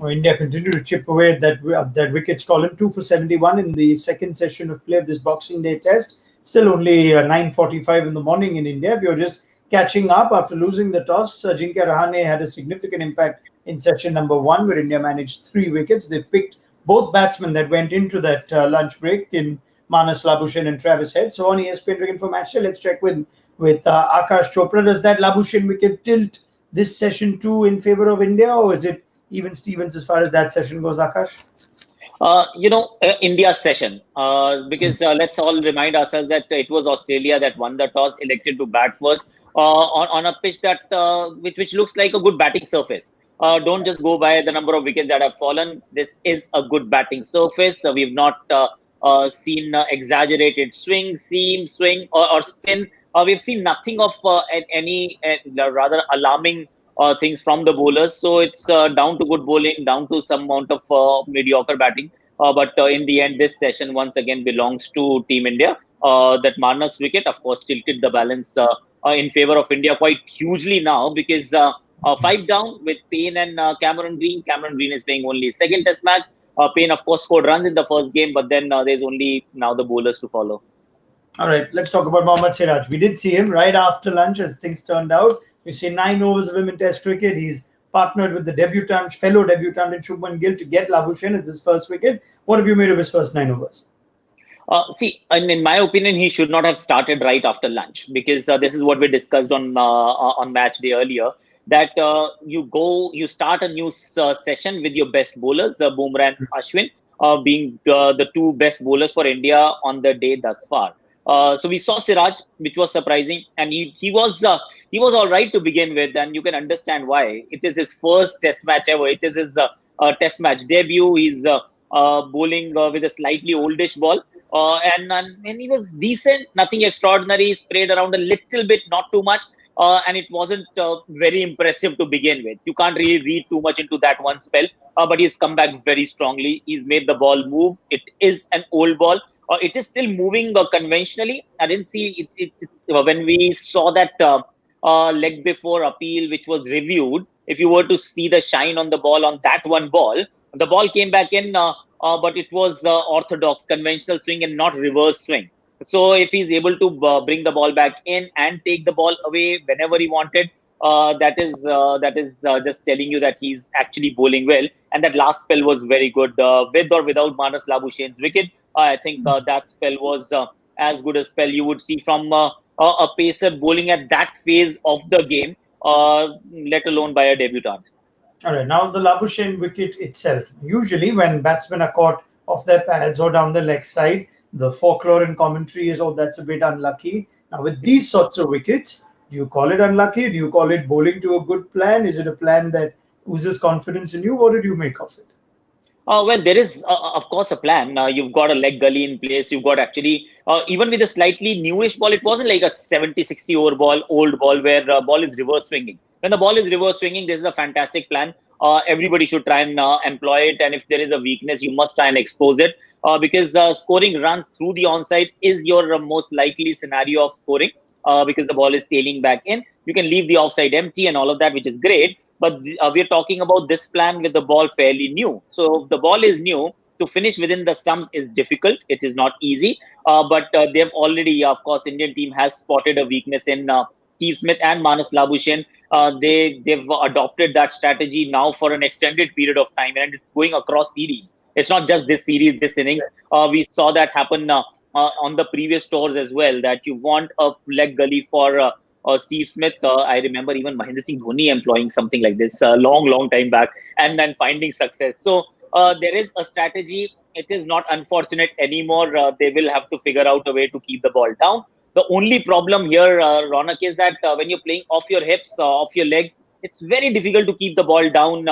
Well, India continue to chip away at that wickets column. 2 for 71 in the second session of play of this Boxing Day Test. Still only 9:45 in the morning in India. If you're just catching up after losing the toss, Ajinkya Rahane had a significant impact in session number one, where India managed 3 wickets. They've picked both batsmen that went into that lunch break in Manas Labuschagne and Travis Head. So on ESPN Cricket for Matchday, let's check with Akash Chopra. Does that Labuschagne wicket tilt this session too in favor of India, or is it even Stevens as far as that session goes, Akash? India's session, because let's all remind ourselves that it was Australia that won the toss, elected to bat first on a pitch that which looks like a good batting surface. Don't just go by the number of wickets that have fallen. This is a good batting surface. We've not seen exaggerated swing, seam, swing, or spin. We've seen nothing of any rather alarming things from the bowlers. So it's down to good bowling, down to some amount of mediocre batting. But in the end, this session once again belongs to Team India. That Marnus wicket, of course, tilted the balance in favor of India quite hugely now, because five down with Payne and Cameron Green. Cameron Green is playing only second test match. Payne, of course, scored runs in the first game, but then there's only now the bowlers to follow. All right, let's talk about Mohammad Siraj. We did see him right after lunch as things turned out. We see 9 overs of him in Test cricket. He's partnered with the fellow debutant in Shubman Gill to get Labuschagne as his first wicket. What have you made of his first 9 overs? See, in my opinion, he should not have started right after lunch, because this is what we discussed on match day earlier. That you start a new session with your best bowlers, Bumrah and Ashwin, being the two best bowlers for India on the day thus far. So we saw Siraj, which was surprising, and he was all right to begin with, and you can understand why. It is his first Test match ever. It is his Test match debut. He's bowling with a slightly oldish ball, and he was decent, nothing extraordinary. He sprayed around a little bit, not too much, and it wasn't very impressive to begin with. You can't really read too much into that one spell, but he's come back very strongly. He's made the ball move. It is an old ball. It is still moving conventionally. I didn't see it when we saw that leg before appeal, which was reviewed. If you were to see the shine on the ball on that one ball, the ball came back in, but it was orthodox, conventional swing and not reverse swing. So if he's able to bring the ball back in and take the ball away whenever he wanted, that is just telling you that he's actually bowling well. And that last spell was very good, with or without Manas Labuschagne's wicket. I think that spell was as good a spell you would see from a pacer bowling at that phase of the game, let alone by a debutant. All right, now the Labuschagne wicket itself. Usually, when batsmen are caught off their pads or down the leg side, the folklore and commentary is, oh, that's a bit unlucky. Now, with these sorts of wickets, do you call it unlucky? Do you call it bowling to a good plan? Is it a plan that oozes confidence in you? What did you make of it? Well, there is, of course, a plan. You've got a leg gully in place. You've got actually, even with a slightly newish ball, it wasn't like a 70, 60 over ball, old ball, where the ball is reverse swinging. When the ball is reverse swinging, this is a fantastic plan. Everybody should try and employ it. And if there is a weakness, you must try and expose it, because scoring runs through the onside is your most likely scenario of scoring, because the ball is tailing back in. You can leave the offside empty and all of that, which is great. But we're talking about this plan with the ball fairly new. So if the ball is new, to finish within the stumps is difficult. It is not easy. But they've already, of course, Indian team has spotted a weakness in Steve Smith and Manas Labuschagne. They've adopted that strategy now for an extended period of time, and it's going across series. It's not just this series, this innings. We saw that happen on the previous tours as well, that you want a leg gully for Steve Smith. I remember even Mahendra Singh Dhoni employing something like this a long time back, and then finding success. So there is a strategy. It is not unfortunate anymore. They will have to figure out a way to keep the ball down. The only problem here, Ronak, is that when you're playing off your hips, off your legs, it's very difficult to keep the ball down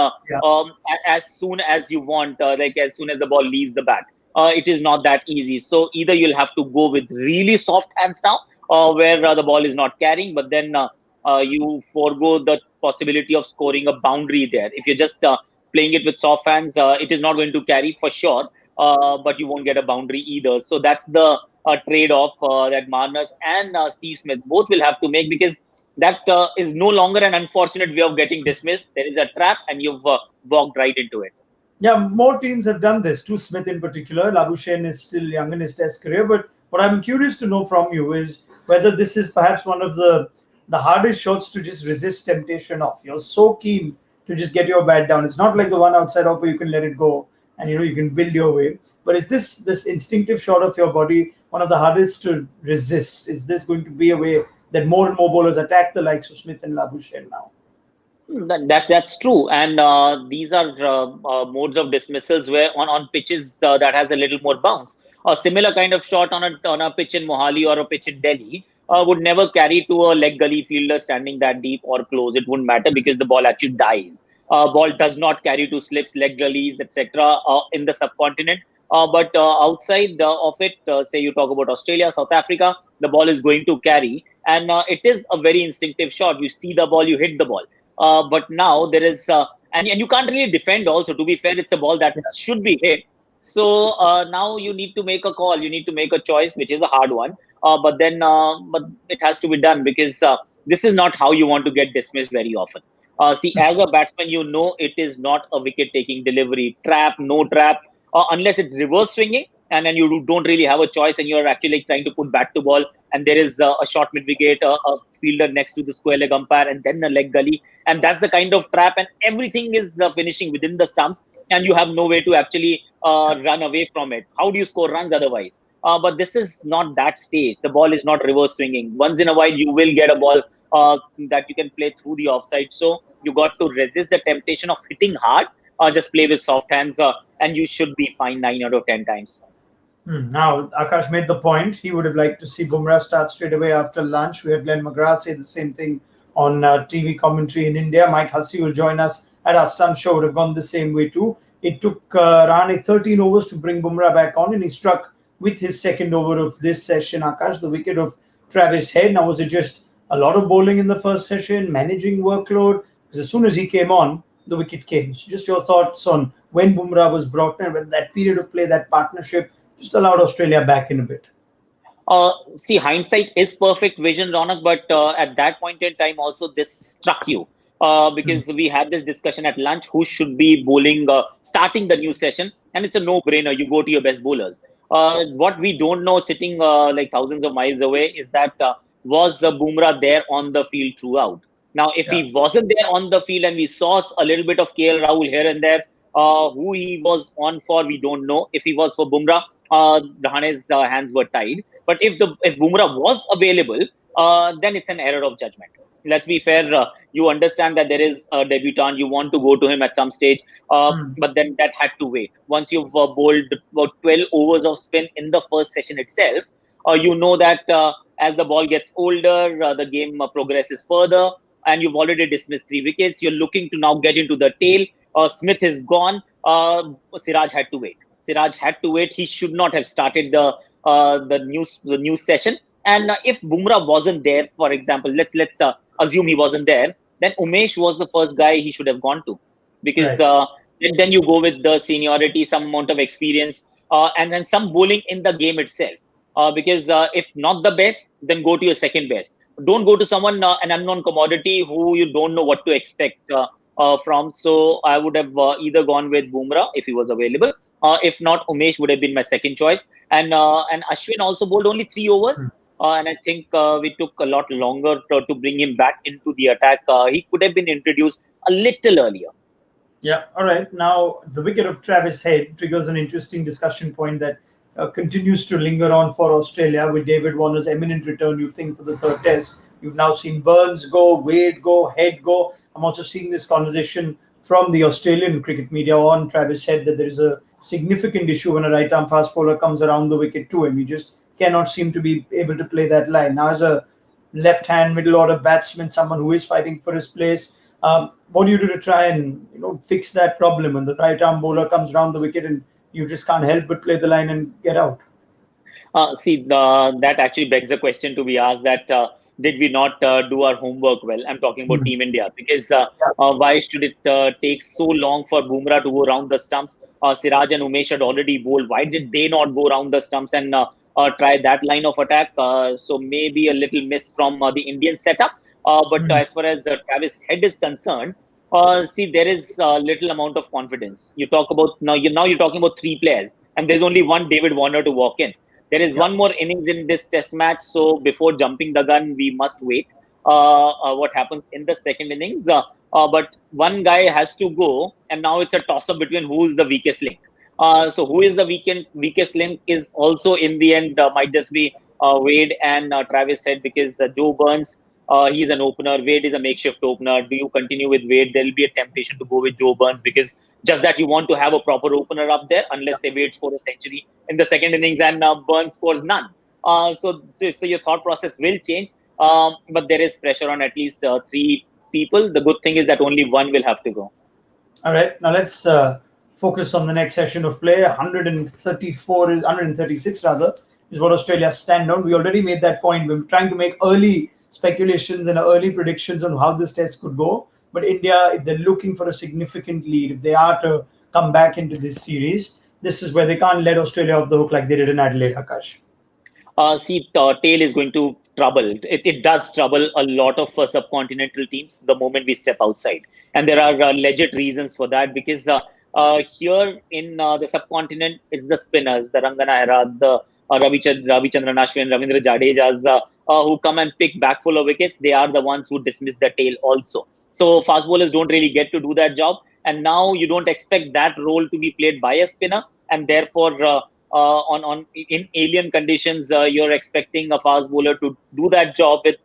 as soon as you want, like as soon as the ball leaves the bat. It is not that easy. So either you'll have to go with really soft hands now, where the ball is not carrying, but then you forego the possibility of scoring a boundary there. If you're just playing it with soft hands, it is not going to carry for sure, but you won't get a boundary either. So that's the trade-off that Marnus and Steve Smith both will have to make, because that is no longer an unfortunate way of getting dismissed. There is a trap, and you've walked right into it. Yeah, more teams have done this. To Smith in particular, Labuschagne is still young in his Test career. But what I'm curious to know from you is whether this is perhaps one of the hardest shots to just resist temptation of. You're so keen to just get your bat down. It's not like the one outside off where you can let it go and you can build your way. But is this instinctive shot of your body one of the hardest to resist? Is this going to be a way that more and more bowlers attack the likes of Smith and Labuschagne now? That's true, and these are modes of dismissals where on pitches that has a little more bounce. A similar kind of shot on a pitch in Mohali or a pitch in Delhi would never carry to a leg gully fielder standing that deep or close. It wouldn't matter because the ball actually dies. Ball does not carry to slips, leg gullies, etc. In the subcontinent. But outside of it, say you talk about Australia, South Africa, the ball is going to carry, and it is a very instinctive shot. You see the ball, you hit the ball. But now there is, and you can't really defend also. To be fair, it's a ball that should be hit. So now you need to make a call. You need to make a choice, which is a hard one. But it has to be done because this is not how you want to get dismissed very often. See, as a batsman, you know it is not a wicket-taking delivery. Trap, no trap, unless it's reverse swinging, and then you don't really have a choice, and you're actually trying to put bat to ball, and there is a short mid-wicket, a fielder next to the square leg umpire, and then a leg gully, and that's the kind of trap, and everything is finishing within the stumps, and you have no way to actually run away from it. How do you score runs otherwise? But this is not that stage. The ball is not reverse swinging. Once in a while, you will get a ball that you can play through the offside. So you got to resist the temptation of hitting hard. Just play with soft hands, and you should be fine 9 out of 10 times. Now, Akash made the point. He would have liked to see Bumrah start straight away after lunch. We had Glenn McGrath say the same thing on TV commentary in India. Mike Hussey will join us at our stump show. Would have gone the same way too. It took Rahane 13 overs to bring Bumrah back on, and he struck with his second over of this session, Akash, the wicket of Travis Head. Now, was it just a lot of bowling in the first session, managing workload? Because as soon as he came on, the wicket came. So just your thoughts on when Bumrah was brought in, when that period of play, that partnership, just allowed Australia back in a bit. See, hindsight is perfect vision, Ronak, but at that point in time also this struck you because we had this discussion at lunch, who should be bowling, starting the new session, and it's a no-brainer. You go to your best bowlers. What we don't know, sitting like thousands of miles away, is that was Bumrah there on the field throughout? Now, if he wasn't there on the field and we saw a little bit of KL Rahul here and there, who he was on for, we don't know. If he was for Bumrah, Rahane's hands were tied. But if Bumrah was available, then it's an error of judgment. Let's be fair. You understand that there is a debutant. You want to go to him at some stage, but then that had to wait. Once you've bowled about 12 overs of spin in the first session itself, you know that as the ball gets older, the game progresses further, and you've already dismissed 3 wickets. You're looking to now get into the tail. Smith is gone. Siraj had to wait. He should not have started the new session. And if Bumrah wasn't there, for example, let's assume he wasn't there, then Umesh was the first guy he should have gone to, because then you go with the seniority, some amount of experience, and then some bowling in the game itself. Because if not the best, then go to your second best. Don't go to someone, an unknown commodity who you don't know what to expect from. So I would have either gone with Bumrah if he was available. If not, Umesh would have been my second choice. And Ashwin also bowled only 3 overs. And I think we took a lot longer to bring him back into the attack. He could have been introduced a little earlier. Yeah, all right. Now, the wicket of Travis Head triggers an interesting discussion point that continues to linger on for Australia with David Warner's eminent return, you think, for the third test. You've now seen Burns go, Wade go, Head go. I'm also seeing this conversation from the Australian cricket media on Travis Head that there is a significant issue when a right-arm fast bowler comes around the wicket to him. He just cannot seem to be able to play that line. Now, as a left-hand middle-order batsman, someone who is fighting for his place, what do you do to try and fix that problem when the right-arm bowler comes around the wicket and you just can't help but play the line and get out? That actually begs the question to be asked that did we not do our homework well? I'm talking about Team India, because why should it take so long for Bumrah to go around the stumps? Siraj and Umesh had already bowled. Why did they not go around the stumps and try that line of attack? So maybe a little miss from the Indian setup. But as far as Travis Head is concerned, see, there is little amount of confidence. You talk about you're talking about three players, and there's only one David Warner to walk in. There is one more innings in this Test match, so before jumping the gun, we must wait. What happens in the second innings? But one guy has to go, and now it's a toss-up between who's the weakest link. So who is the weakest link is also in the end might just be Wade and Travis Head, because Joe Burns, he's an opener. Wade is a makeshift opener. Do you continue with Wade? There'll be a temptation to go with Joe Burns, because just that you want to have a proper opener up there, unless say Wade scores a century in the second innings and Burns scores none. So your thought process will change. But there is pressure on at least three people. The good thing is that only one will have to go. All right, now let's focus on the next session of play. 136 rather is what Australia stand on. We already made that point. We're trying to make early speculations and early predictions on how this test could go. But India, if they're looking for a significant lead, if they are to come back into this series, this is where they can't let Australia off the hook like they did in Adelaide, Akash. Tail is going to trouble. It does trouble a lot of subcontinental teams the moment we step outside. And there are legit reasons for that, because here in the subcontinent, it's the spinners, the Rangana Heras, the Ravichandran Ashwin, Ravindra Jadejas, who come and pick back full of wickets. They are the ones who dismiss the tail also. So fast bowlers don't really get to do that job. And now you don't expect that role to be played by a spinner. And therefore, in alien conditions, you're expecting a fast bowler to do that job with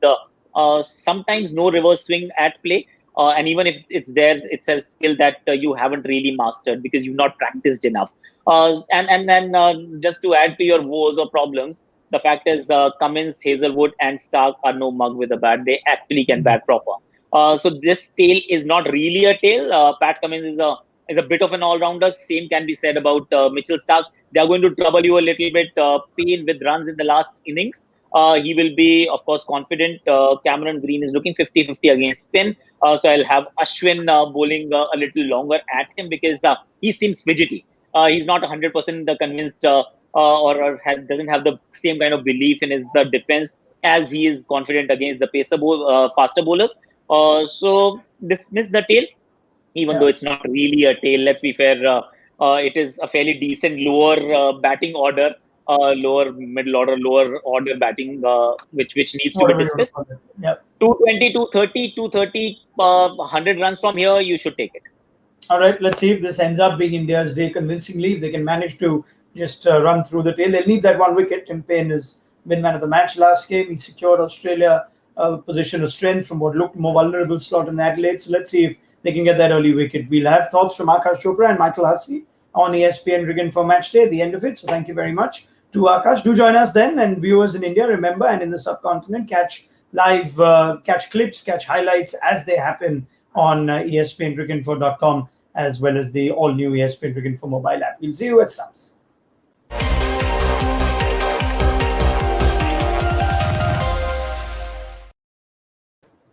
sometimes no reverse swing at play. And even if it's there, it's a skill that you haven't really mastered because you've not practiced enough. And just to add to your woes or problems, the fact is Cummins, Hazelwood, and Stark are no mug with a bat. They actually can bat proper. So this tail is not really a tail. Pat Cummins is a bit of an all-rounder. Same can be said about Mitchell Stark. They are going to trouble you a little bit, pain with runs in the last innings. He will be, of course, confident. Cameron Green is looking 50-50 against spin. So I'll have Ashwin bowling a little longer at him, because he seems fidgety. He's not 100% convinced or doesn't have the same kind of belief in his defense as he is confident against the faster bowlers. So dismiss the tail, even though it's not really a tail. Let's be fair. It is a fairly decent lower batting order, lower middle order, lower order batting, which needs to be dismissed. Yep. 220, 230, 230, 100 runs from here, you should take it. All right, let's see if this ends up being India's day convincingly. If they can manage to just run through the tail, they'll need that one wicket. Tim Paine has been man of the match last game. He secured Australia a position of strength from what looked more vulnerable slot in Adelaide. So let's see if they can get that early wicket. We'll have thoughts from Akash Chopra and Michael Hussey on ESPN Cricket for Match Day at the end of it. So thank you very much to Akash. Do join us then, and viewers in India, remember, and in the subcontinent, catch live, catch clips, catch highlights as they happen on ESPNcricinfo.com, as well as the all-new ESPN Cricinfo mobile app. We'll see you at Stumps.